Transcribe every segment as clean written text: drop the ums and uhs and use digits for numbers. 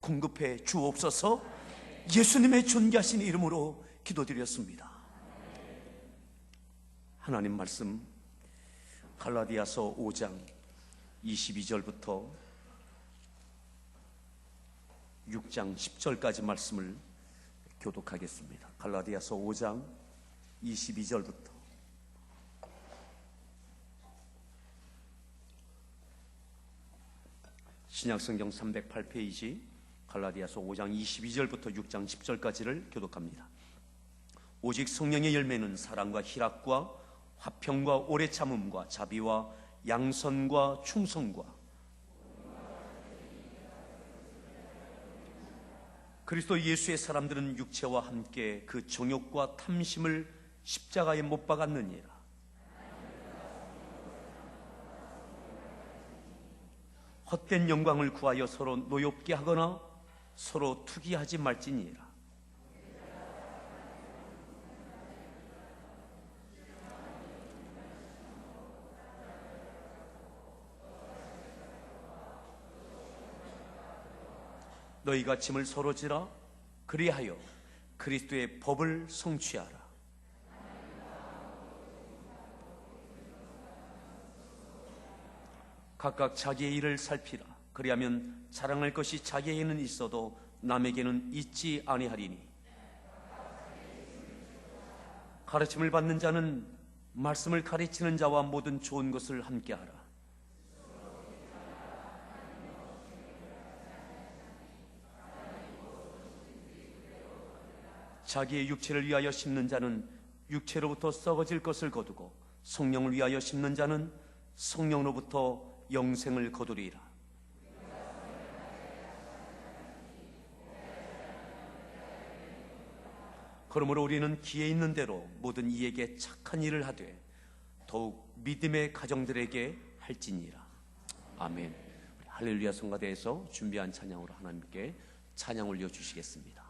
공급해 주옵소서. 예수님의 존귀하신 이름으로 기도드렸습니다. 하나님 말씀 갈라디아서 5장 22절부터 6장 10절까지 말씀을 교독하겠습니다. 갈라디아서 5장 22절부터 신약성경 308페이지 갈라디아서 5장 22절부터 6장 10절까지를 교독합니다. 오직 성령의 열매는 사랑과 희락과 화평과 오래 참음과 자비와 양선과 충성과 그리스도 예수의 사람들은 육체와 함께 그 정욕과 탐심을 십자가에 못 박았느니라. 헛된 영광을 구하여 서로 노엽게 하거나 서로 투기하지 말지니라. 너희가 짐을 서로 지라. 그리하여 그리스도의 법을 성취하라. 각각 자기의 일을 살피라. 그리하면 자랑할 것이 자기에게는 있어도 남에게는 있지 아니하리니 가르침을 받는 자는 말씀을 가르치는 자와 모든 좋은 것을 함께하라. 자기의 육체를 위하여 심는 자는 육체로부터 썩어질 것을 거두고 성령을 위하여 심는 자는 성령으로부터 영생을 거두리라. 그러므로 우리는 기회 있는 대로 모든 이에게 착한 일을 하되 더욱 믿음의 가정들에게 할지니라. 아멘. 할렐루야 성가대에서 준비한 찬양으로 하나님께 찬양 올려주시겠습니다.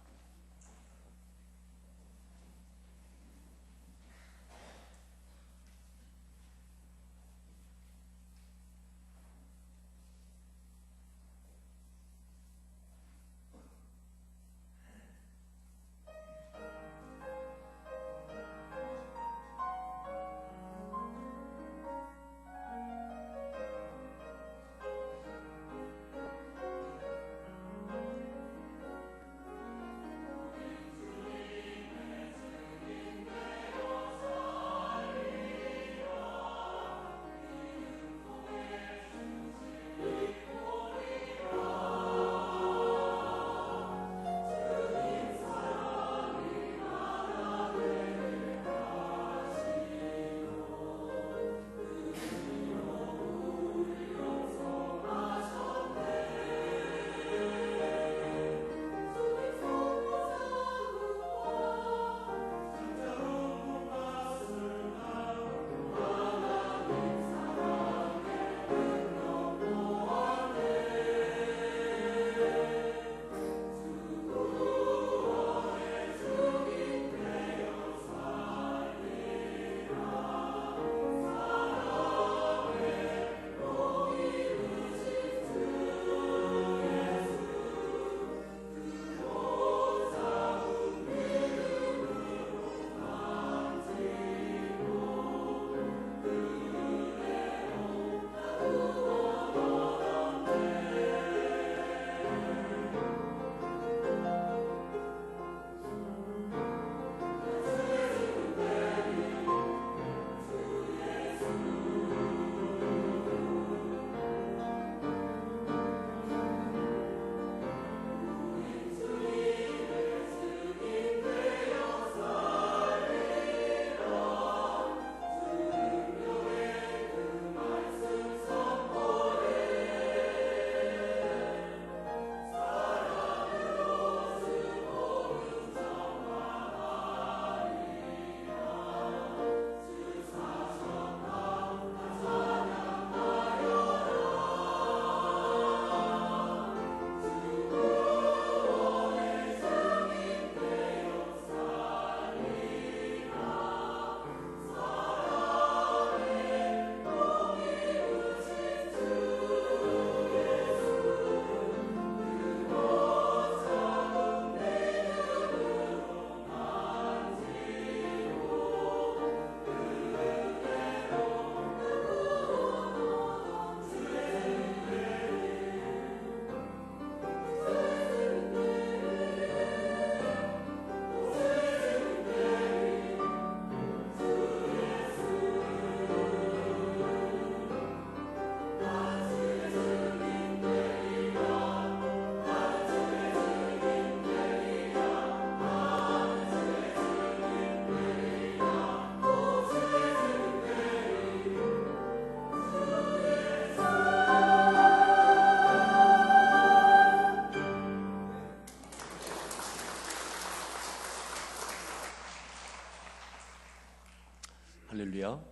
할렐루야.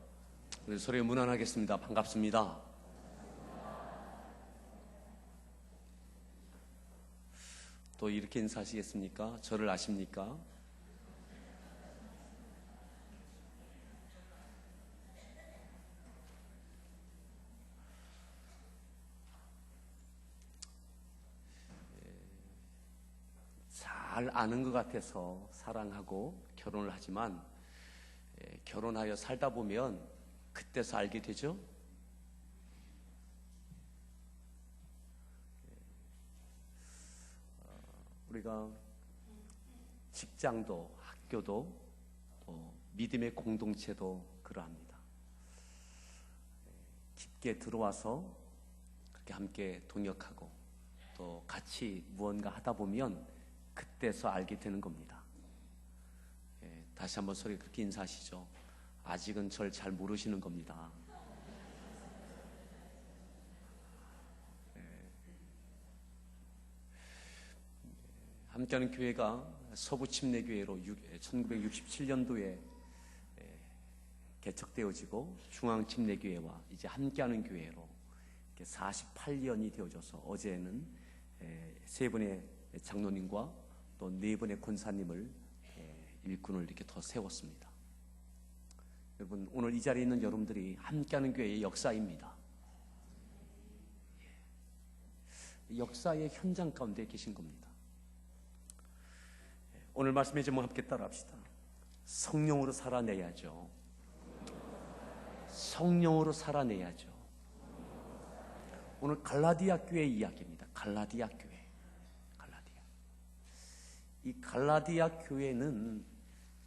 우리 서로에 문안하겠습니다. 반갑습니다. 또 이렇게 인사하시겠습니까? 저를 아십니까? 잘 아는 것 같아서 사랑하고 결혼을 하지만 결혼하여 살다 보면 그때서 알게 되죠. 우리가 직장도 학교도 또 믿음의 공동체도 그러합니다. 깊게 들어와서 그렇게 함께 동역하고 또 같이 무언가 하다 보면 그때서 알게 되는 겁니다. 다시 한번 소리 그렇게 인사하시죠. 아직은 절 잘 모르시는 겁니다. 함께하는 교회가 서부침례교회로 1967년도에 개척되어지고 중앙침례교회와 이제 함께하는 교회로 48년이 되어져서 어제는 세 분의 장로님과 또 네 분의 권사님을 일꾼을 이렇게 더 세웠습니다. 여러분, 오늘 이 자리에 있는 여러분들이 함께하는 교회의 역사입니다. 역사의 현장 가운데 계신 겁니다. 오늘 말씀의 제목 함께 따라합시다. 성령으로 살아내야죠. 성령으로 살아내야죠. 오늘 갈라디아 교회 이야기입니다. 갈라디아 교회. 이 갈라디아 교회는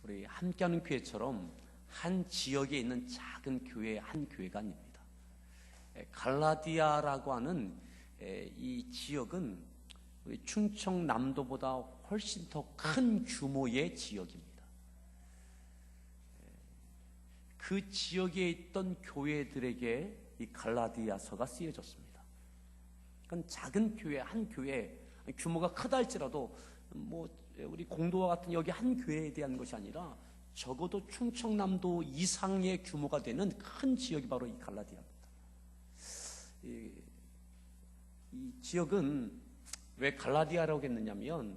우리 함께하는 교회처럼 한 지역에 있는 작은 교회 한 교회가 아닙니다. 갈라디아라고 하는 이 지역은 우리 충청남도보다 훨씬 더 큰 규모의 지역입니다. 그 지역에 있던 교회들에게 이 갈라디아서가 쓰여졌습니다. 그러니까 작은 교회 한 교회, 규모가 크다 할지라도 우리 공도와 같은 여기 한 교회에 대한 것이 아니라 적어도 충청남도 이상의 규모가 되는 큰 지역이 바로 이 갈라디아입니다. 이 지역은 왜 갈라디아라고 했느냐면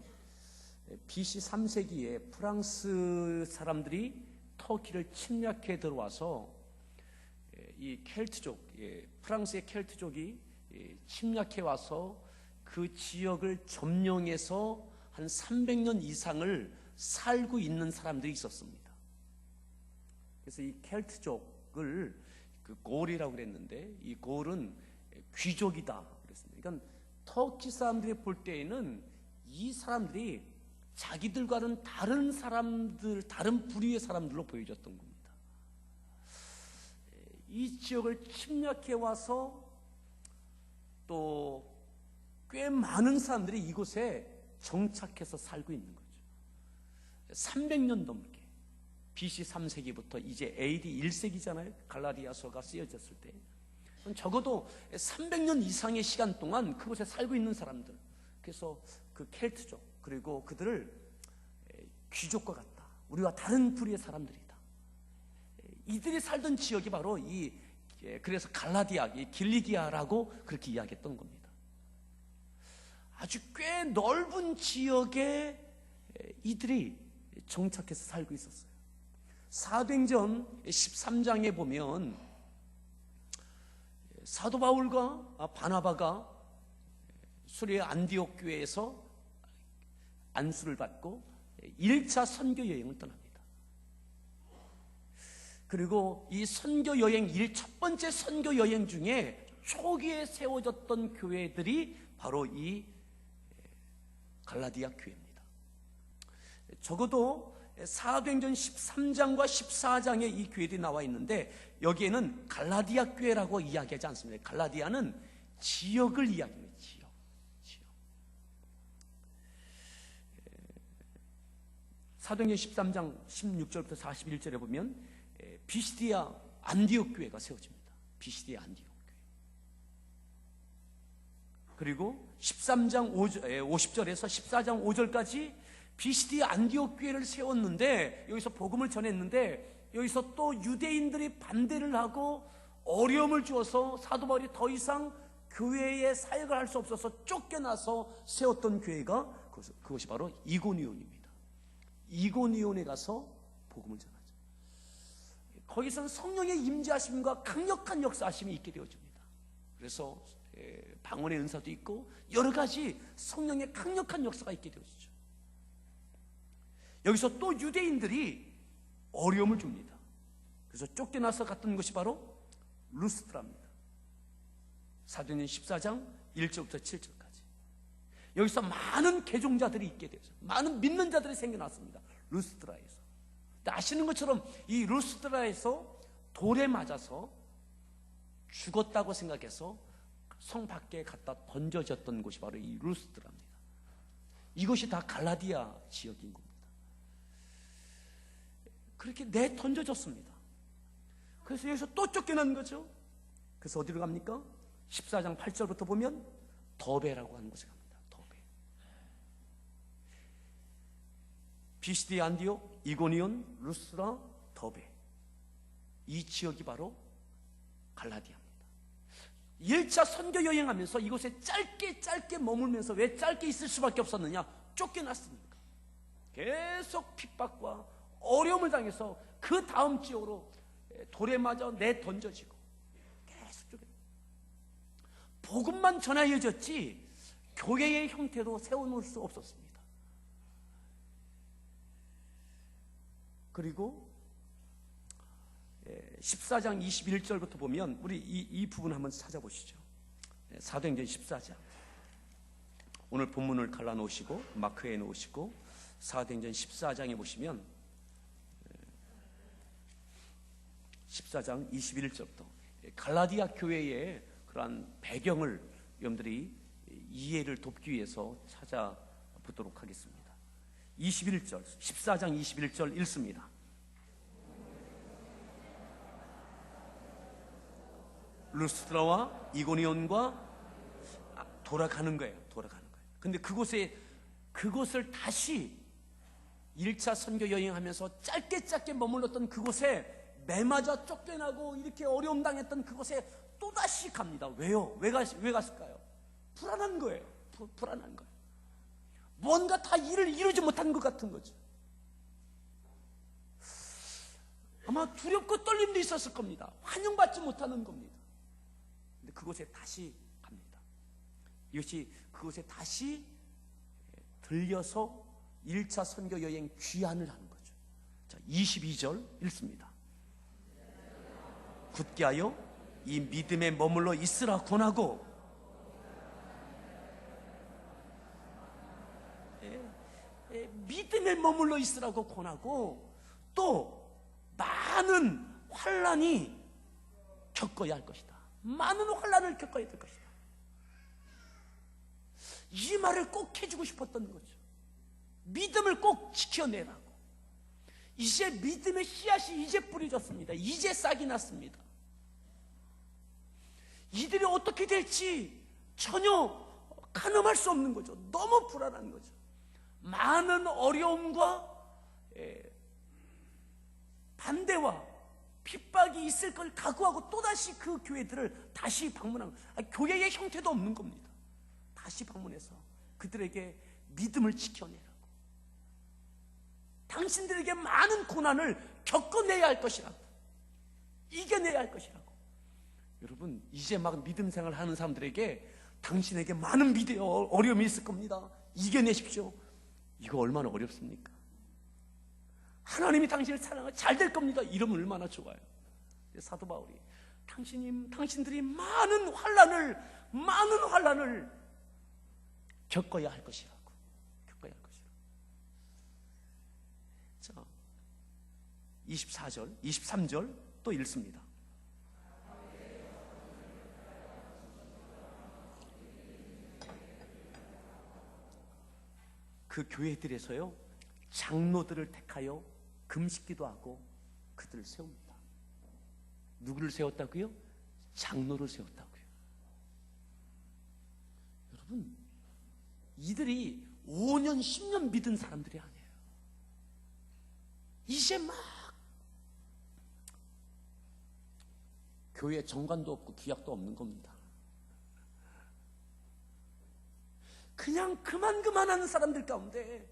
BC 3세기에 프랑스 사람들이 터키를 침략해 들어와서 이 켈트족, 프랑스의 켈트족이 침략해 와서 그 지역을 점령해서 한 300년 이상을 살고 있는 사람들이 있었습니다. 그래서 이 켈트족을 고을이라고 그랬는데 이 고을은 귀족이다 그랬습니다. 그러니까 터키 사람들이 볼 때에는 이 사람들이 자기들과는 다른 사람들, 다른 부류의 사람들로 보여졌던 겁니다. 이 지역을 침략해 와서 또 꽤 많은 사람들이 이곳에 정착해서 살고 있는 거죠. 300년 넘게 BC 3세기부터 이제 AD 1세기잖아요. 갈라디아서가 쓰여졌을 때 적어도 300년 이상의 시간 동안 그곳에 살고 있는 사람들, 그래서 그 켈트족, 그리고 그들을 귀족과 같다, 우리와 다른 부류의 사람들이다, 이들이 살던 지역이 바로 그래서 갈라디아, 길리기아라고 그렇게 이야기했던 겁니다. 아주 꽤 넓은 지역에 이들이 정착해서 살고 있었어요. 사도행전 13장에 보면 사도 바울과 바나바가 수리의 안디옥 교회에서 안수를 받고 1차 선교 여행을 떠납니다. 그리고 이 선교 여행, 첫 번째 선교 여행 중에 초기에 세워졌던 교회들이 바로 이 갈라디아 교회입니다. 적어도 사도행전 13장과 14장에 이 교회들이 나와 있는데 여기에는 갈라디아 교회라고 이야기하지 않습니다. 갈라디아는 지역을 이야기합니다. 지역. 사도행전 13장 16절부터 41절에 보면 비시디아 안디옥 교회가 세워집니다. 비시디아 안디옥 교회. 그리고 13장 50절에서 14장 5절까지 비시디아 안디옥 교회를 세웠는데 여기서 복음을 전했는데 여기서 또 유대인들이 반대를 하고 어려움을 주어서 사도 바울이 더 이상 교회에 사역을 할 수 없어서 쫓겨나서 세웠던 교회가 그것이 바로 이고니온입니다. 이고니온에 가서 복음을 전하죠. 거기서는 성령의 임재하심과 강력한 역사하심이 있게 되어집니다. 그래서 방언의 은사도 있고 여러 가지 성령의 강력한 역사가 있게 되어지죠. 여기서 또 유대인들이 어려움을 줍니다. 그래서 쫓겨나서 갔던 것이 바로 루스트라입니다. 사도행전 14장 1절부터 7절까지. 여기서 많은 개종자들이 있게 되죠. 많은 믿는 자들이 생겨났습니다. 루스트라에서. 근데 아시는 것처럼 이 루스트라에서 돌에 맞아서 죽었다고 생각해서 성 밖에 갖다 던져졌던 곳이 바로 이 루스트라입니다. 이것이 다 갈라디아 지역인 겁니다. 그렇게 던져졌습니다. 그래서 여기서 또 쫓겨난 거죠. 그래서 어디로 갑니까? 14장 8절부터 보면 더베라고 하는 곳에 갑니다. 더베. 비시디 안디옥, 이고니온, 루스라, 더베. 이 지역이 바로 갈라디아입니다. 1차 선교 여행하면서 이곳에 짧게 머물면서 왜 짧게 있을 수밖에 없었느냐? 쫓겨났으니까. 계속 핍박과 어려움을 당해서 그 다음 지역으로 돌에 맞아 던져지고 계속 쫓겨. 복음만 전하여졌지 교회의 형태도 세워놓을 수 없었습니다. 그리고 14장 21절부터 보면 우리 이 부분 한번 찾아보시죠. 사도행전 14장. 오늘 본문을 갈라놓으시고 마크에 놓으시고 사도행전 14장에 보시면 14장 21절부터 갈라디아 교회의 그러한 배경을 여러분들이 이해를 돕기 위해서 찾아보도록 하겠습니다. 21절, 14장 21절 읽습니다. 루스트라와 이고니온과 돌아가는 거예요. 근데 그곳을 다시 1차 선교 여행하면서 짧게 머물렀던 그곳에 매맞아 쫓겨나고 이렇게 어려움 당했던 그곳에 또다시 갑니다. 왜요? 왜 갔을까요? 불안한 거예요. 불안한 거예요. 뭔가 다 일을 이루지 못한 것 같은 거죠. 아마 두렵고 떨림도 있었을 겁니다. 환영받지 못하는 겁니다. 근데 그곳에 다시 갑니다. 이것이 그곳에 다시 들려서 1차 선교 여행 귀환을 하는 거죠. 자, 22절 읽습니다. 굳게 하여 이 믿음에 머물러 있으라 권하고. 믿음에 머물러 있으라고 권하고 또 많은 환난이 겪어야 할 것이다. 많은 환난을 겪어야 될 것이다. 이 말을 꼭 해주고 싶었던 거죠. 믿음을 꼭 지켜내라고. 이제 믿음의 씨앗이 이제 뿌려졌습니다. 이제 싹이 났습니다. 이들이 어떻게 될지 전혀 가늠할 수 없는 거죠. 너무 불안한 거죠. 많은 어려움과 반대와 핍박이 있을 걸 각오하고 또다시 그 교회들을 다시 방문한 거예요. 교회의 형태도 없는 겁니다. 다시 방문해서 그들에게 믿음을 지켜내라고. 당신들에게 많은 고난을 겪어내야 할 것이라고. 이겨내야 할 것이라고. 여러분, 이제 막 믿음 생활을 하는 사람들에게 당신에게 많은 어려움이 있을 겁니다. 이겨내십시오. 이거 얼마나 어렵습니까? 하나님이 당신을 사랑하고 잘 될 겁니다. 이러면 얼마나 좋아요. 사도 바울이 당신들이 많은 환난을 겪어야 할 것이라고. 겪어야 할 것이라고. 자, 24절, 23절 또 읽습니다. 그 교회들에서요, 장로들을 택하여 금식기도 하고 그들을 세웁니다. 누구를 세웠다고요? 장로를 세웠다고요. 여러분, 이들이 5년, 10년 믿은 사람들이 아니에요. 이제 막 교회 정관도 없고 규약도 없는 겁니다. 그냥 그만하는 사람들 가운데,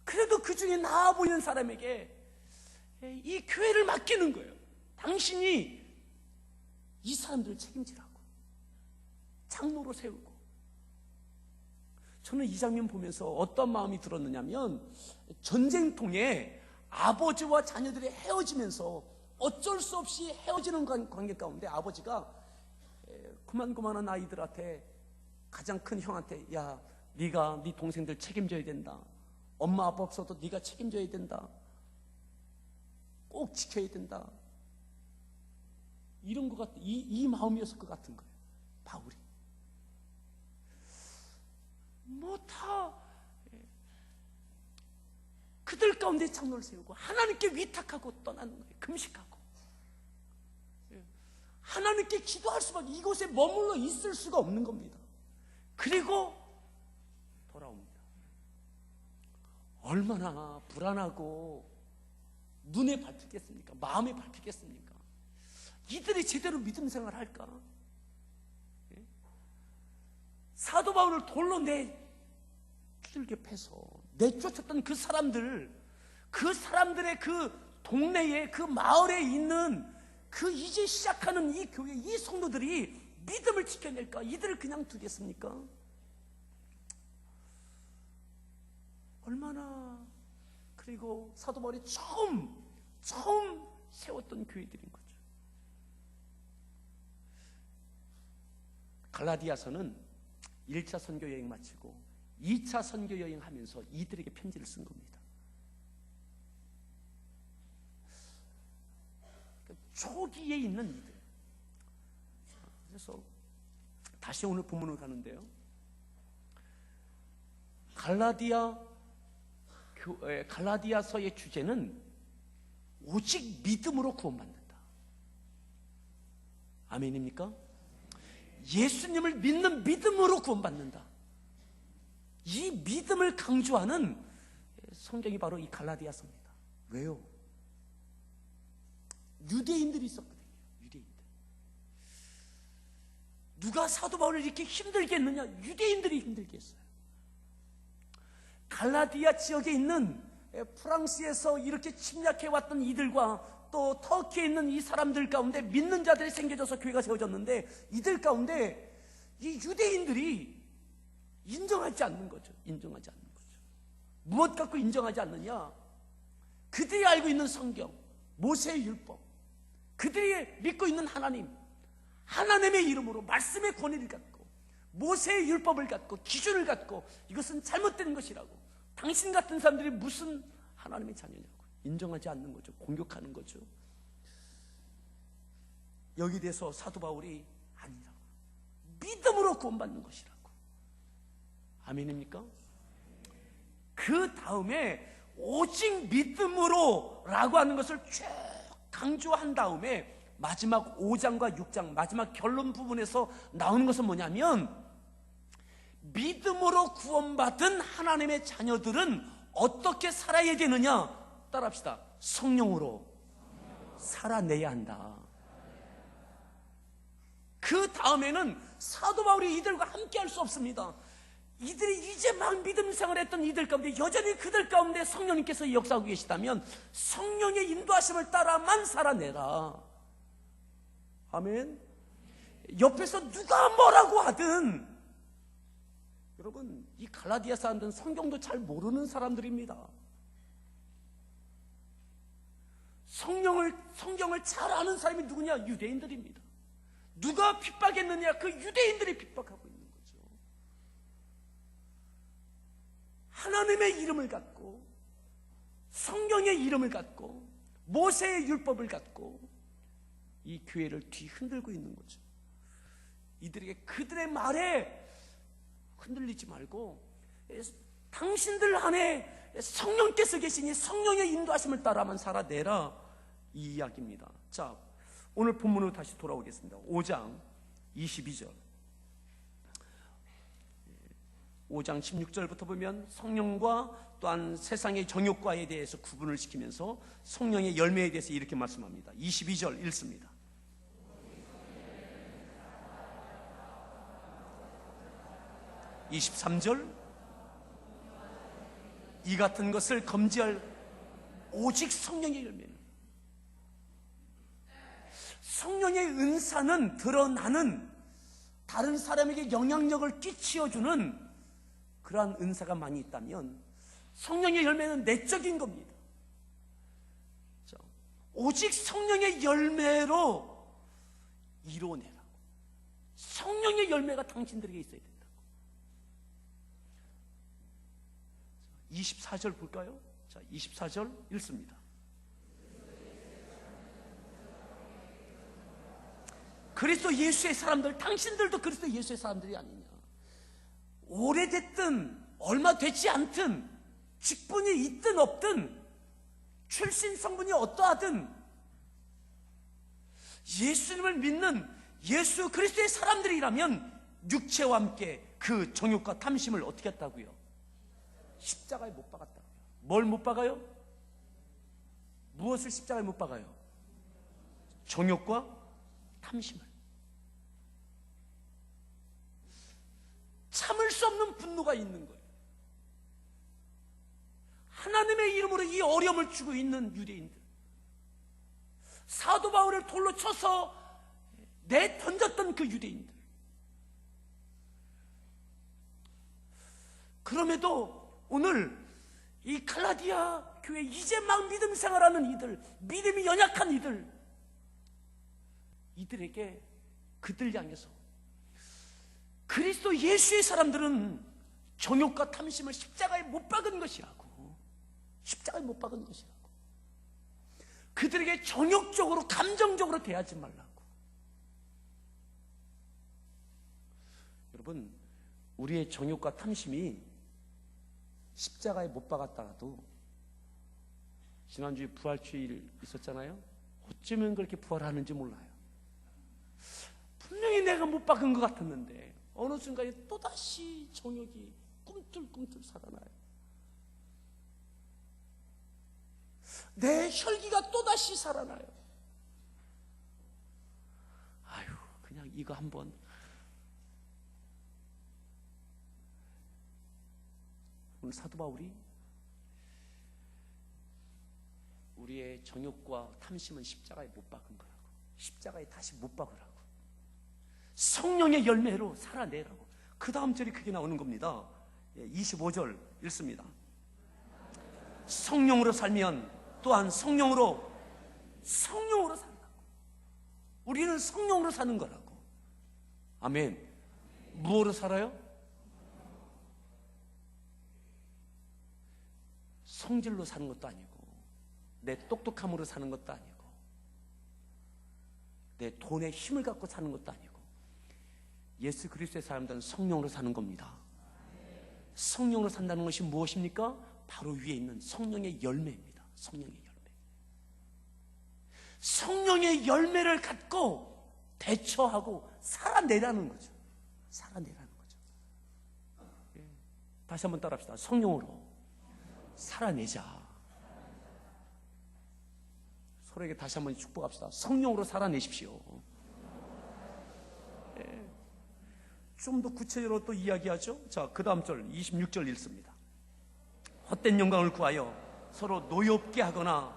그래도 그 중에 나아 보이는 사람에게 이 교회를 맡기는 거예요. 당신이 이 사람들을 책임지라고, 장로로 세우고. 저는 이 장면 보면서 어떤 마음이 들었느냐면, 전쟁통에 아버지와 자녀들이 헤어지면서 어쩔 수 없이 헤어지는 관계 가운데 아버지가 그만한 아이들한테, 가장 큰 형한테, 야, 네가 네 동생들 책임져야 된다. 엄마 아빠 없어도 네가 책임져야 된다. 꼭 지켜야 된다. 이런 것 같아. 이 마음이었을 것 같은 거예요, 바울이. 다 그들 가운데 장로를 세우고 하나님께 위탁하고 떠나는 거예요. 금식하고 하나님께 기도할 수밖에, 이곳에 머물러 있을 수가 없는 겁니다. 그리고 돌아옵니다. 얼마나 불안하고 눈에 밟히겠습니까? 마음에 밟히겠습니까? 이들이 제대로 믿음 생활을 할까? 사도 바울을 돌로 두들겨 패서 내쫓았던 그 사람들의 그 동네에, 그 마을에 있는 그 이제 시작하는 이 교회, 이 성도들이 믿음을 지켜낼까? 이들을 그냥 두겠습니까? 얼마나, 그리고 사도 바울이 처음 세웠던 교회들인 거죠. 갈라디아서는 1차 선교 여행 마치고 2차 선교 여행 하면서 이들에게 편지를 쓴 겁니다. 초기에 있는 이들. 그래서 다시 오늘 본문으로 가는데요, 갈라디아서의 주제는 오직 믿음으로 구원받는다. 아멘입니까? 예수님을 믿는 믿음으로 구원받는다. 이 믿음을 강조하는 성경이 바로 이 갈라디아서입니다. 왜요? 유대인들이 있었거든요. 유대인들. 누가 사도 바울을 이렇게 힘들게 했느냐? 유대인들이 힘들게 했어요. 갈라디아 지역에 있는, 프랑스에서 이렇게 침략해왔던 이들과 또 터키에 있는 이 사람들 가운데 믿는 자들이 생겨져서 교회가 세워졌는데, 이들 가운데 이 유대인들이 인정하지 않는 거죠. 무엇 갖고 인정하지 않느냐? 그들이 알고 있는 성경, 모세의 율법, 그들이 믿고 있는 하나님, 하나님의 이름으로 말씀의 권위를 갖고 모세의 율법을 갖고 기준을 갖고 이것은 잘못된 것이라고, 당신 같은 사람들이 무슨 하나님의 자녀냐고 인정하지 않는 거죠. 공격하는 거죠. 여기에 대해서 사도 바울이 아니라고, 믿음으로 구원받는 것이라고. 아멘입니까? 그 다음에 오직 믿음으로 라고 하는 것을 쭉 강조한 다음에 마지막 5장과 6장 마지막 결론 부분에서 나오는 것은 뭐냐면, 믿음으로 구원받은 하나님의 자녀들은 어떻게 살아야 되느냐? 따라합시다. 성령으로 살아내야 한다. 그 다음에는 사도 바울이 이들과 함께 할 수 없습니다. 이들이 이제 막 믿음 생활했던 이들 가운데 여전히 그들 가운데 성령님께서 역사하고 계시다면 성령의 인도하심을 따라만 살아내라. 아멘. 옆에서 누가 뭐라고 하든, 여러분, 이 갈라디아 사람들은 성경도 잘 모르는 사람들입니다. 성경을 잘 아는 사람이 누구냐? 유대인들입니다. 누가 핍박했느냐? 그 유대인들이 핍박하고 있는 거죠. 하나님의 이름을 갖고, 성경의 이름을 갖고, 모세의 율법을 갖고 이 교회를 뒤흔들고 있는 거죠. 이들에게 그들의 말에 흔들리지 말고 당신들 안에 성령께서 계시니 성령의 인도하심을 따라만 살아내라, 이 이야기입니다. 자, 오늘 본문으로 다시 돌아오겠습니다. 5장 22절. 5장 16절부터 보면 성령과 또한 세상의 정욕과에 대해서 구분을 시키면서 성령의 열매에 대해서 이렇게 말씀합니다. 22절 읽습니다. (23절) 이 같은 것을 금지할 오직 성령의 열매는, 성령의 은사는 드러나는, 다른 사람에게 영향력을 끼치어주는 그러한 은사가 많이 있다면 성령의 열매는 내적인 겁니다. 오직 성령의 열매로 이루어내라고. 성령의 열매가 당신들에게 있어야 된다고. 24절 볼까요? 자, 24절 읽습니다. 그리스도 예수의 사람들, 당신들도 그리스도 예수의 사람들이 아니냐. 오래됐든 얼마 되지 않든, 직분이 있든 없든, 출신 성분이 어떠하든 예수님을 믿는 예수 그리스도의 사람들이라면 육체와 함께 그 정욕과 탐심을 어떻게 했다고요? 십자가에 못 박았다고요. 뭘 못 박아요? 무엇을 십자가에 못 박아요? 정욕과 탐심을. 참을 수 없는 분노가 있는 거예요. 하나님의 이름으로 이 어려움을 주고 있는 유대인들, 사도 바울을 돌로 쳐서 내던졌던 그 유대인들, 그럼에도 오늘 이 갈라디아 교회 이제 막 믿음 생활하는 이들, 믿음이 연약한 이들에게 그들 향해서 그리스도 예수의 사람들은 정욕과 탐심을 십자가에 못 박은 것이라고. 십자가에 못 박은 것이라고. 그들에게 정욕적으로, 감정적으로 대하지 말라고. 여러분, 우리의 정욕과 탐심이 십자가에 못 박았다가도, 지난주에 부활주일 있었잖아요. 어쩌면 그렇게 부활하는지 몰라요. 분명히 내가 못 박은 것 같았는데 어느 순간에 또다시 정욕이 꿈틀꿈틀 살아나요. 내 혈기가 또다시 살아나요. 아유, 그냥 이거 한번. 오늘 사도 바울이 우리의 정욕과 탐심은 십자가에 못 박은 거라고. 십자가에 다시 못 박으라고. 성령의 열매로 살아내라고. 그 다음 절이 그게 나오는 겁니다. 25절 읽습니다. 성령으로 살면 또한 성령으로 산다고. 우리는 성령으로 사는 거라고. 아멘. 무엇으로 살아요? 성질로 사는 것도 아니고, 내 똑똑함으로 사는 것도 아니고, 내 돈의 힘을 갖고 사는 것도 아니고, 예수 그리스도의 사람들은 성령으로 사는 겁니다. 성령으로 산다는 것이 무엇입니까? 바로 위에 있는 성령의 열매입니다. 성령의 열매. 성령의 열매를 갖고 대처하고 살아내라는 거죠. 살아내라는 거죠. 다시 한번 따라합시다. 성령으로 살아내자. 서로에게 다시 한번 축복합시다. 성령으로 살아내십시오. 좀 더 구체적으로 또 이야기하죠. 자, 그 다음 절 26절 읽습니다. 헛된 영광을 구하여 서로 노엽게 하거나.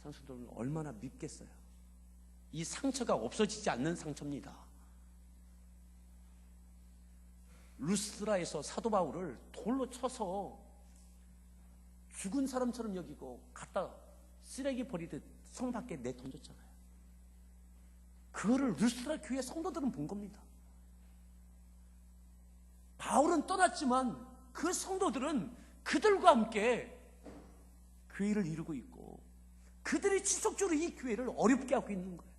상처들은 얼마나 밉겠어요. 이 상처가 없어지지 않는 상처입니다. 루스드라에서 사도 바울을 돌로 쳐서 죽은 사람처럼 여기고 갖다 쓰레기 버리듯 성 밖에 내던졌잖아요. 그거를 루스드라 교회 성도들은 본 겁니다. 바울은 떠났지만 그 성도들은 그들과 함께 교회를 이루고 있고, 그들이 지속적으로 이 교회를 어렵게 하고 있는 거예요.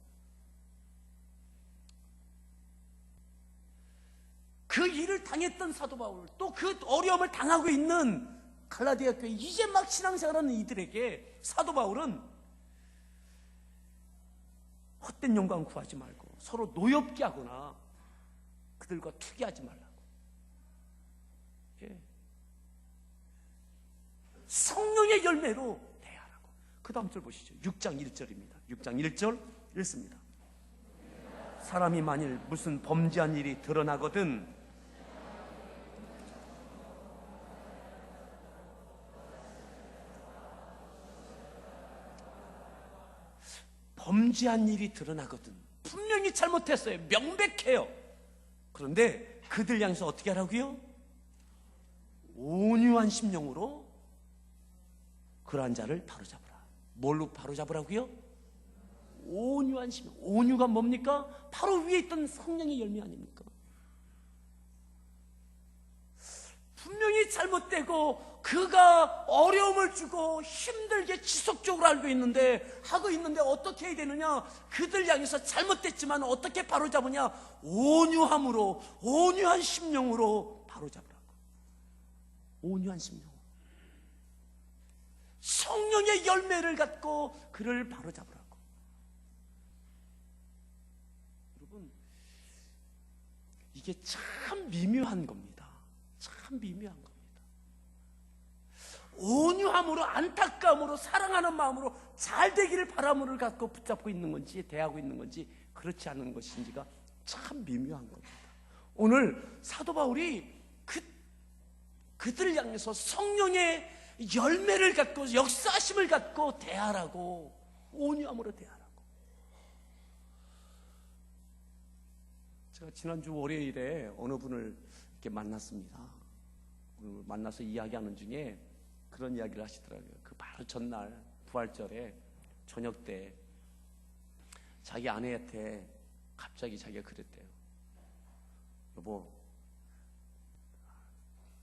그 일을 당했던 사도 바울, 또 그 어려움을 당하고 있는 갈라디아 교회, 이제 막 신앙생활하는 이들에게 사도 바울은 헛된 영광 구하지 말고 서로 노엽게 하거나, 그 그들과 투기하지 말라고. 예. 성령의 열매로 대하라고. 그 다음 절 보시죠. 6장 1절입니다. 6장 1절 읽습니다. 사람이 만일 무슨 범죄한 일이 드러나거든 범죄한 일이 드러나거든 분명히 잘못했어요. 명백해요. 그런데 그들 향해서 어떻게 하라고요? 온유한 심령으로 그러한 자를 바로잡으라. 뭘로 바로잡으라고요? 온유한 심령. 온유가 뭡니까? 바로 위에 있던 성령의 열매 아닙니까? 분명히 잘못되고 그가 어려움을 주고 힘들게 지속적으로 하고 있는데 어떻게 해야 되느냐? 그들 향해서 잘못됐지만 어떻게 바로잡으냐? 온유함으로, 온유한 심령으로 바로잡으라고. 온유한 심령. 성령의 열매를 갖고 그를 바로잡으라고. 여러분, 이게 참 미묘한 겁니다. 참 미묘한 겁니다. 온유함으로, 안타까움으로, 사랑하는 마음으로 잘 되기를 바람을 갖고 붙잡고 있는 건지 대하고 있는 건지 그렇지 않은 것인지가 참 미묘한 겁니다. 오늘 사도 바울이 그들을 향해서 성령의 열매를 갖고 역사심을 갖고 대하라고, 온유함으로 대하라고. 제가 지난주 월요일에 어느 분을 이렇게 만났습니다. 오늘 만나서 이야기하는 중에 그런 이야기를 하시더라고요. 그 바로 전날 부활절에 저녁 때 자기 아내한테 갑자기 자기가 그랬대요. 여보,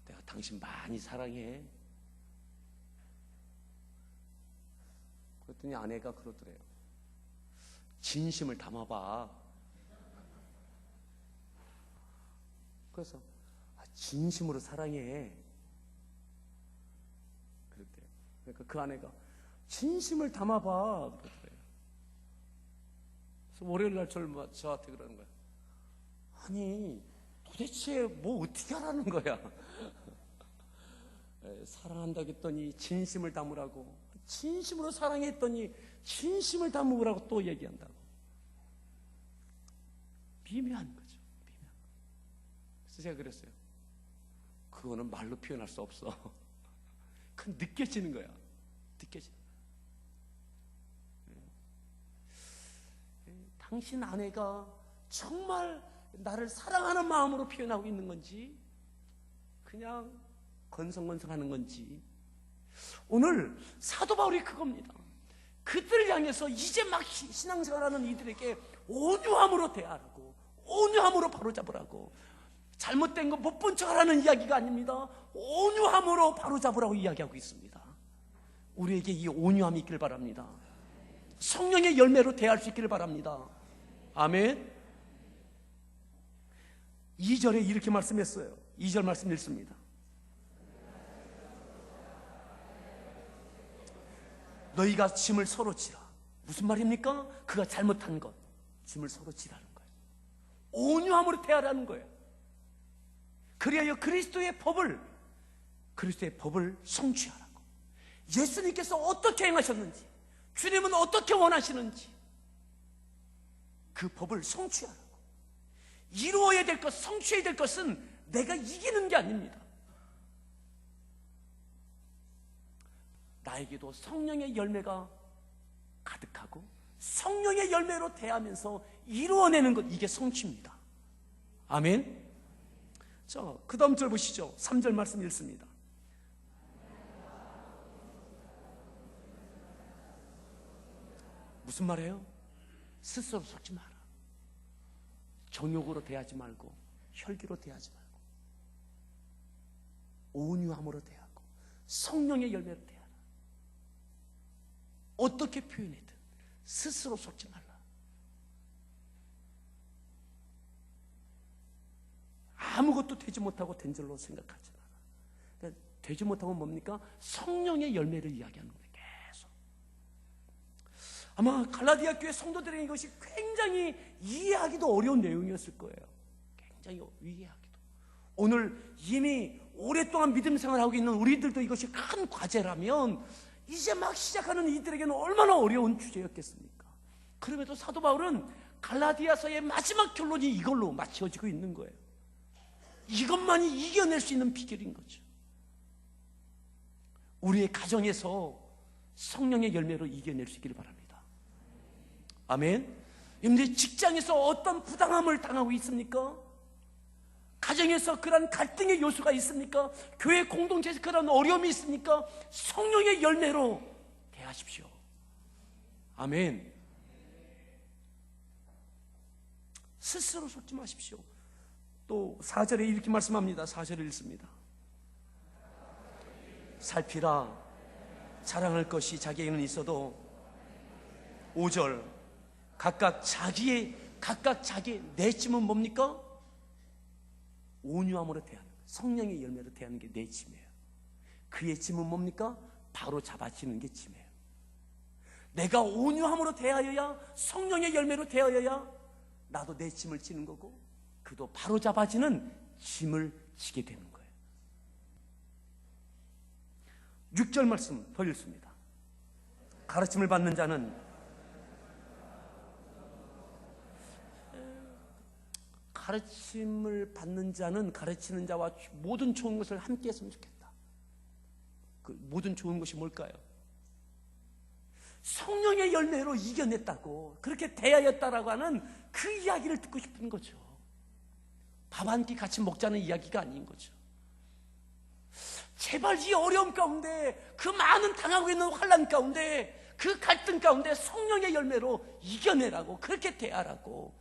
내가 당신 많이 사랑해. 그랬더니 아내가 그러더래요. 진심을 담아봐. 그래서 진심으로 사랑해. 그랬대요. 그러니까 그 아내가 진심을 담아봐. 그러더래요. 그래서 월요일 날 저한테 그러는 거야. 아니, 도대체 뭐 어떻게 하라는 거야? 사랑한다고 했더니 진심을 담으라고, 진심으로 사랑했더니 진심을 담으라고 또 얘기한다고. 미묘한 거죠. 미묘한 거. 그래서 제가 그랬어요. 그거는 말로 표현할 수 없어. 그건 느껴지는 거야. 느껴지는 거야. 당신 아내가 정말 나를 사랑하는 마음으로 표현하고 있는 건지 그냥 건성건성하는 건지. 오늘 사도 바울이 그겁니다. 그들을 향해서 이제 막 신앙생활하는 이들에게 온유함으로 대하라고, 온유함으로 바로잡으라고. 잘못된 거 못 본 척하라는 이야기가 아닙니다. 온유함으로 바로잡으라고 이야기하고 있습니다. 우리에게 이 온유함이 있기를 바랍니다. 성령의 열매로 대할 수 있기를 바랍니다. 아멘. 2절에 이렇게 말씀했어요. 2절 말씀 읽습니다. 너희가 짐을 서로 지라. 무슨 말입니까? 그가 잘못한 것, 짐을 서로 지라는 거예요. 온유함으로 대하라는 거예요. 그리하여 그리스도의 법을 성취하라고. 예수님께서 어떻게 행하셨는지, 주님은 어떻게 원하시는지 그 법을 성취하라고. 이루어야 될 것, 성취해야 될 것은 내가 이기는 게 아닙니다. 나에게도 성령의 열매가 가득하고 성령의 열매로 대하면서 이루어내는 것, 이게 성취입니다. 아멘. 자, 그 다음 절 보시죠. 3절 말씀 읽습니다. 무슨 말이에요? 스스로 속지 마라. 정욕으로 대하지 말고, 혈기로 대하지 말고, 온유함으로 대하고 성령의 열매로 대하라. 어떻게 표현했든 스스로 속지 말라. 아무것도 되지 못하고 된 줄로 생각하지 마라. 그러니까 되지 못하고 뭡니까? 성령의 열매를 이야기하는 거예요. 계속. 아마 갈라디아 교회 성도들에게 이것이 굉장히 이해하기도 어려운 내용이었을 거예요. 굉장히 위대하기도, 오늘 이미 오랫동안 믿음 생활하고 있는 우리들도 이것이 큰 과제라면 이제 막 시작하는 이들에게는 얼마나 어려운 주제였겠습니까? 그럼에도 사도 바울은 갈라디아서의 마지막 결론이 이걸로 맞춰지고 있는 거예요. 이것만이 이겨낼 수 있는 비결인 거죠. 우리의 가정에서 성령의 열매로 이겨낼 수 있기를 바랍니다. 아멘. 여러분들 직장에서 어떤 부당함을 당하고 있습니까? 가정에서 그런 갈등의 요소가 있습니까? 교회 공동체에서 그런 어려움이 있습니까? 성령의 열매로 대하십시오. 아멘. 스스로 속지 마십시오. 또 4절에 이렇게 말씀합니다. 4절을 읽습니다. 살피라, 자랑할 것이 자기에게는 있어도 5절, 각각 자기의 내침은 뭡니까? 온유함으로 대하는, 성령의 열매로 대하는 게 내 짐이에요. 그의 짐은 뭡니까? 바로 잡아지는 게 짐이에요. 내가 온유함으로 대하여야, 성령의 열매로 대하여야 나도 내 짐을 지는 거고, 그도 바로 잡아지는 짐을 지게 되는 거예요. 6절 말씀 더 읽습니다. 가르침을 받는 자는, 가르침을 받는 자는 가르치는 자와 모든 좋은 것을 함께 했으면 좋겠다. 그 모든 좋은 것이 뭘까요? 성령의 열매로 이겨냈다고, 그렇게 대하였다라고 하는 그 이야기를 듣고 싶은 거죠. 밥 한 끼 같이 먹자는 이야기가 아닌 거죠. 제발 이 어려움 가운데, 그 많은 당하고 있는 환난 가운데, 그 갈등 가운데 성령의 열매로 이겨내라고, 그렇게 대하라고,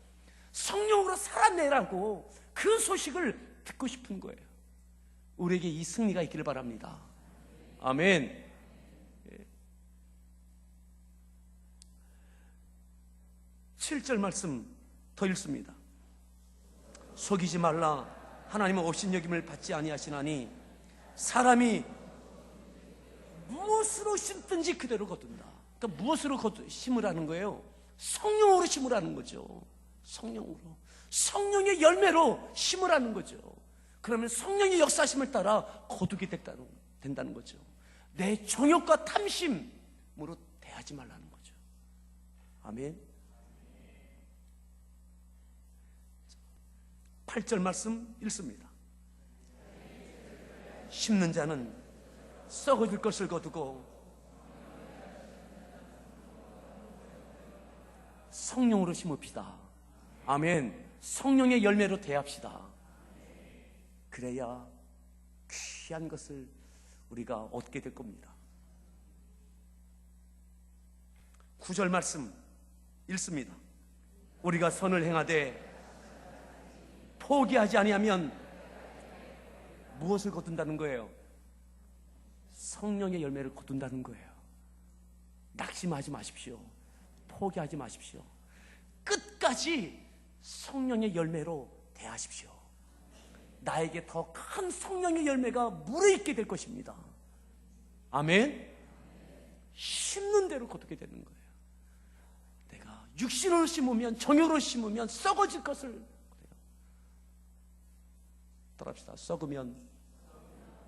성령으로 살아내라고, 그 소식을 듣고 싶은 거예요. 우리에게 이 승리가 있기를 바랍니다. 아멘. 7절 말씀 더 읽습니다. 속이지 말라. 하나님은 업신여김을 받지 아니하시나니 사람이 무엇으로 심든지 그대로 거둔다. 그러니까 무엇으로 심으라는 거예요? 성령으로 심으라는 거죠. 성령으로, 성령의 열매로 심으라는 거죠. 그러면 성령의 역사심을 따라 거두게 된다는 거죠. 내 정욕과 탐심으로 대하지 말라는 거죠. 아멘. 8절 말씀 읽습니다. 심는 자는 썩어질 것을 거두고 성령으로 심읍시다. 아멘. 성령의 열매로 대합시다. 그래야 귀한 것을 우리가 얻게 될 겁니다. 9절 말씀 읽습니다. 우리가 선을 행하되 포기하지 아니하면 무엇을 거둔다는 거예요? 성령의 열매를 거둔다는 거예요. 낙심하지 마십시오. 포기하지 마십시오. 끝까지 성령의 열매로 대하십시오. 나에게 더 큰 성령의 열매가 무르익게 될 것입니다. 아멘. 심는 대로 거두게 되는 거예요. 내가 육신으로 심으면, 정욕으로 심으면 썩어질 것을 그래요. 따라합시다. 썩으면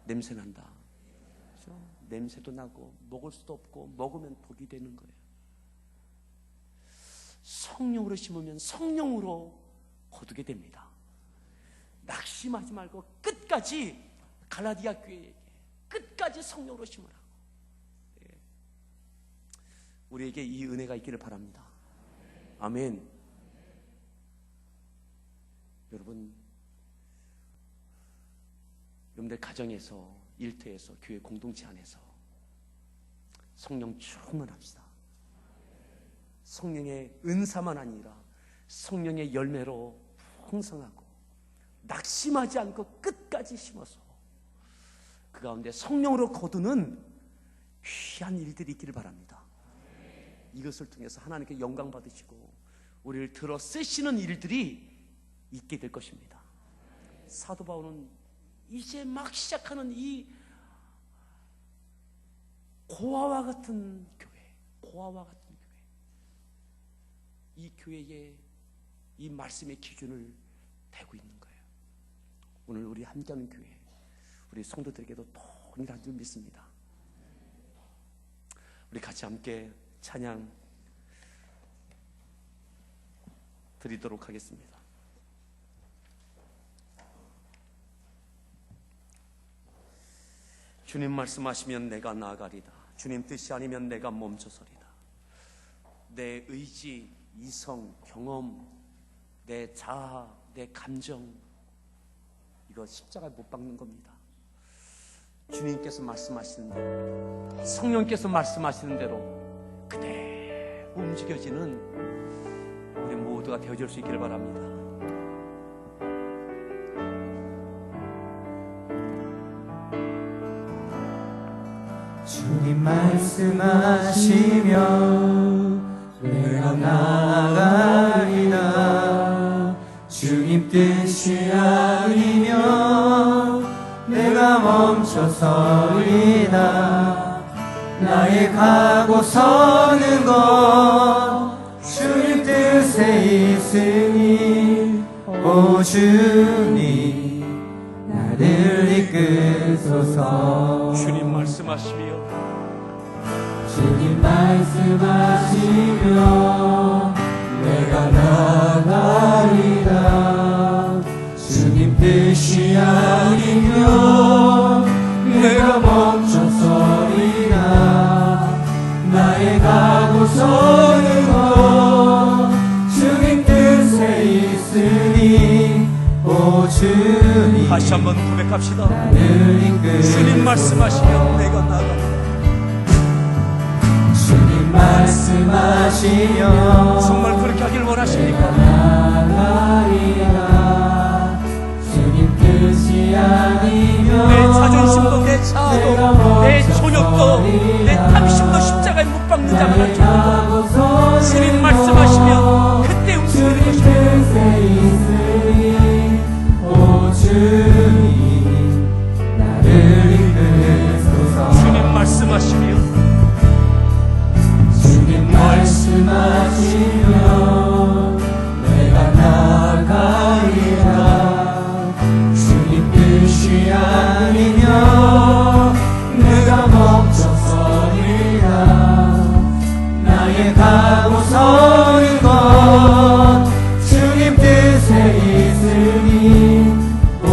냄새 난다. 그렇죠? 냄새도 나고 먹을 수도 없고 먹으면 독이 되는 거예요. 성령으로 심으면 성령으로 거두게 됩니다. 낙심하지 말고 끝까지, 갈라디아 교회에게 끝까지 성령으로 심으라고. 우리에게 이 은혜가 있기를 바랍니다. 아멘. 여러분들 가정에서, 일터에서, 교회 공동체 안에서 성령 충만합시다. 성령의 은사만 아니라 성령의 열매로 풍성하고 낙심하지 않고 끝까지 심어서 그 가운데 성령으로 거두는 귀한 일들이 있기를 바랍니다. 이것을 통해서 하나님께 영광 받으시고 우리를 들어 쓰시는 일들이 있게 될 것입니다. 사도 바울은 이제 막 시작하는 이 고아와 같은 교회, 이 교회에 이 말씀의 기준을 대고 있는 거예요. 오늘 우리 함께하는 교회, 우리 성도들에게도 동일한 줄 믿습니다. 우리 같이 함께 찬양 드리도록 하겠습니다. 주님 말씀하시면 내가 나아가리다. 주님 뜻이 아니면 내가 멈춰서리다. 내 의지, 이성, 경험, 내 자아, 내 감정, 이거 십자가에 못 박는 겁니다. 주님께서 말씀하시는 대로, 성령께서 말씀하시는 대로 그대로 움직여지는 우리 모두가 되어질 수 있기를 바랍니다. 주님 말씀하시면 내가 나아가리다. 주님 뜻이 아니면 내가 멈춰서리다. 나의 가고 서는 것 주님 뜻에 있으니 오 주님 나를 이끄소서. 주님 말씀하시며 주님 말씀하시면 내가 나아가리다. 주님 뜻이 아니면 내가 멈춰서리다. 나의 가고 서는 것 주님 뜻에 있으니 오 주님 다시 한번 고백합시다. 나를 이끄소서. 주님 말씀하시면 내가 나아가리다. 주님 말씀하시면 정말 그렇게 하길 원하십니까? 나아가리라. 주님 뜻이 아니면 내 자존심도 내 자아도 내 존역도 내 탐심도 십자가에 못 박는 자가 날 주옵소서. 주님 말씀하시면 그때 움직이는 것입니다. 오 주님 나를 이끄소서. 주님 말씀하시면 주님 말씀하시면 내가 나아가리라. 주님 뜻이 아니면 내가 멈춰서리라. 나의 가고 서는 것 주님 뜻에 있으니 오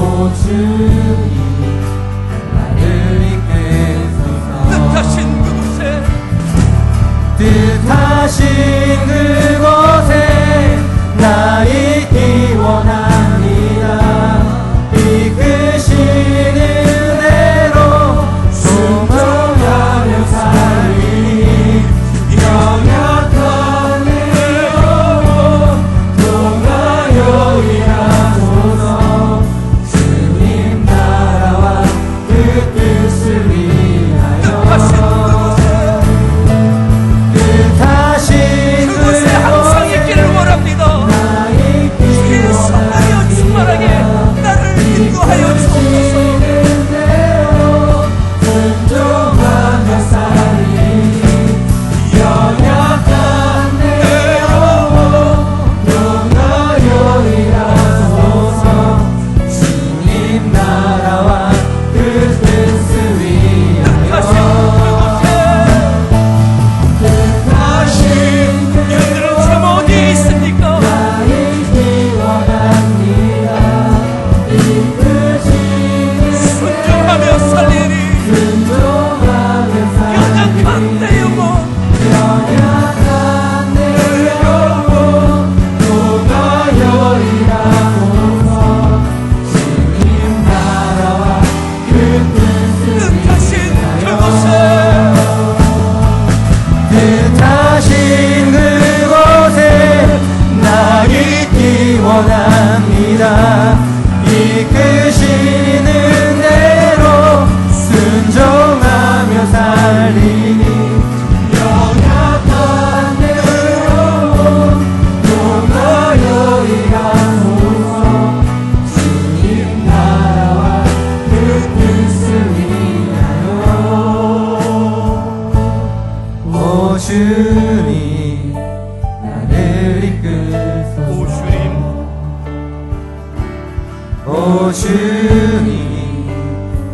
주님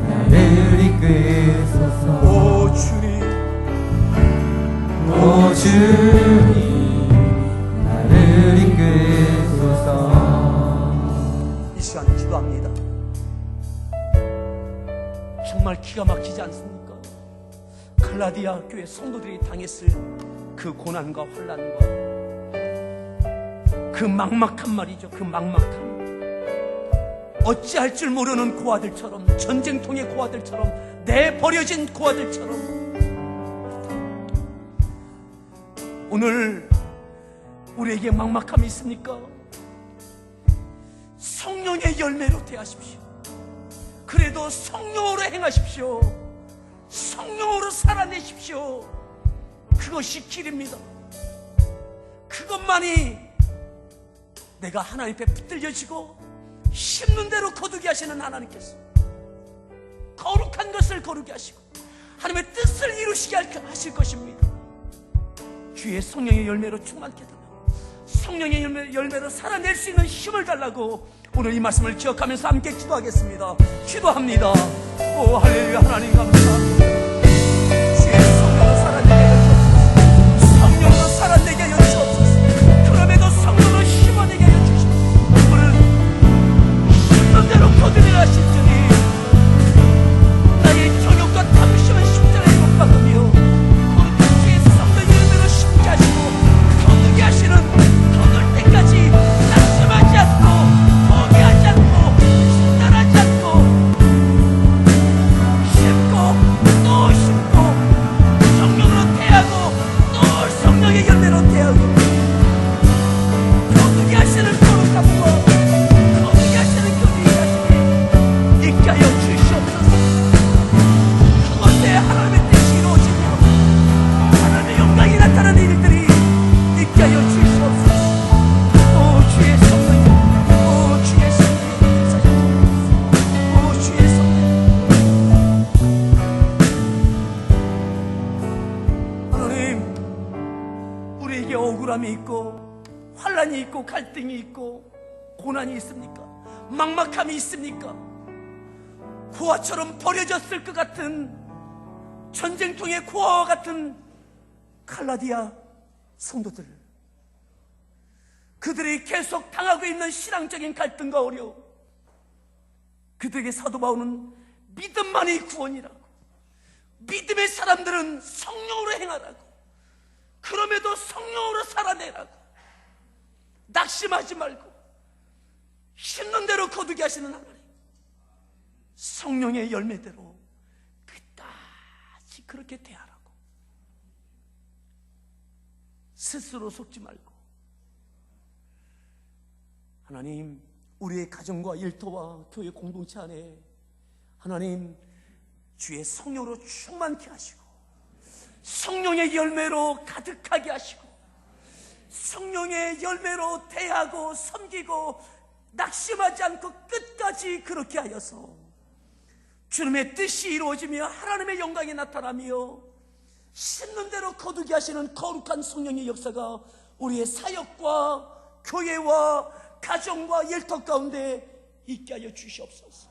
나를 이끄소서. 오 주님, 오 주님 나를 이끄소서. 이 시간 기도합니다. 정말 기가 막히지 않습니까? 갈라디아 교회 성도들이 당했을 그 고난과 환난과 그 막막한 말이죠. 그 막막함. 어찌할 줄 모르는 고아들처럼, 전쟁통의 고아들처럼, 내버려진 고아들처럼 오늘 우리에게 막막함이 있습니까? 성령의 열매로 대하십시오. 그래도 성령으로 행하십시오. 성령으로 살아내십시오. 그것이 길입니다. 그것만이 내가 하나님 앞에 붙들려지고 심는 대로 거두게 하시는 하나님께서 거룩한 것을 거두게 하시고 하나님의 뜻을 이루시게 하실 것입니다. 주의 성령의 열매로 충만케 달라고, 성령의 열매로 살아낼 수 있는 힘을 달라고 오늘 이 말씀을 기억하면서 함께 기도하겠습니다. 기도합니다. 오 할렐루야. 하나님 감사합니다. 주의 성령으로 살아내게 해주옵소서. 성령으로 살아내게 해주옵소서. 그럼에도 성령으로 심어내게 해주옵소서. 오늘 있는 대로 거두게 하시더니 나의 정욕과 탐심은 십자가에 못 박으며 거룩한 주의 성령의 열매로 심게 하시고 거두게 하시는 거둘 때까지 낙심하지 않고 포기하지 않고 신랄하지 않고 심고 또 심고 성령으로 대하고 또 성령의 열매로 대하고 거두게 하시는 거룩함과 거두게 하시는 거두게 하시니 있게 하여 주시옵소서. 그것에 하나님의 뜻이 이루어지며 하나님의 영광이 나타나는 일들이 있게 하여 주시옵소서. 오 주의 성령, 오 주의 성령 역사하옵소서. 오 주의 성령. 하나님, 우리에게 억울함이 있고 환난이 있고 갈등이 있고 고난이 있습니까? 막막함이 있습니까? 고아처럼 버려졌을 것 같은 전쟁통의 고아와 같은 갈라디아 성도들, 그들이 계속 당하고 있는 신앙적인 갈등과 어려움, 그들에게 사도 바울은 믿음만이 구원이라고, 믿음의 사람들은 성령으로 행하라고, 그럼에도 성령으로 살아내라고, 낙심하지 말고 심는 대로 거두게 하시는 하나님, 성령의 열매대로 끝까지 그렇게 대하라고, 스스로 속지 말고. 하나님, 우리의 가정과 일터와 교회 공동체 안에 하나님 주의 성령으로 충만케 하시고 성령의 열매로 가득하게 하시고 성령의 열매로 대하고 섬기고 낙심하지 않고 끝까지 그렇게 하여서 주님의 뜻이 이루어지며 하나님의 영광이 나타나며 심는 대로 거두게 하시는 거룩한 성령의 역사가 우리의 사역과 교회와 가정과 일터 가운데 있게 하여 주시옵소서.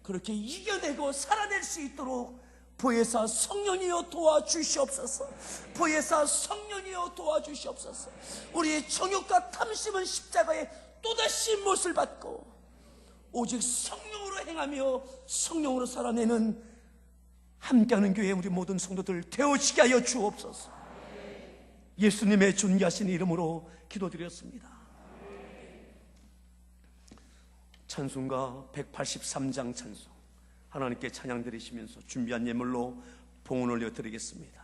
그렇게 이겨내고 살아낼 수 있도록 보혜사 성령이여 도와주시옵소서. 보혜사 성령이여 도와주시옵소서. 우리의 정욕과 탐심은 십자가에 또다시 못을 받고 오직 성령으로 행하며 성령으로 살아내는 함께하는 교회 우리 모든 성도들 되어지게 하여 주옵소서. 예수님의 존귀하신 이름으로 기도드렸습니다. 찬송가 183장 찬송 하나님께 찬양 드리시면서 준비한 예물로 봉헌 올려드리겠습니다.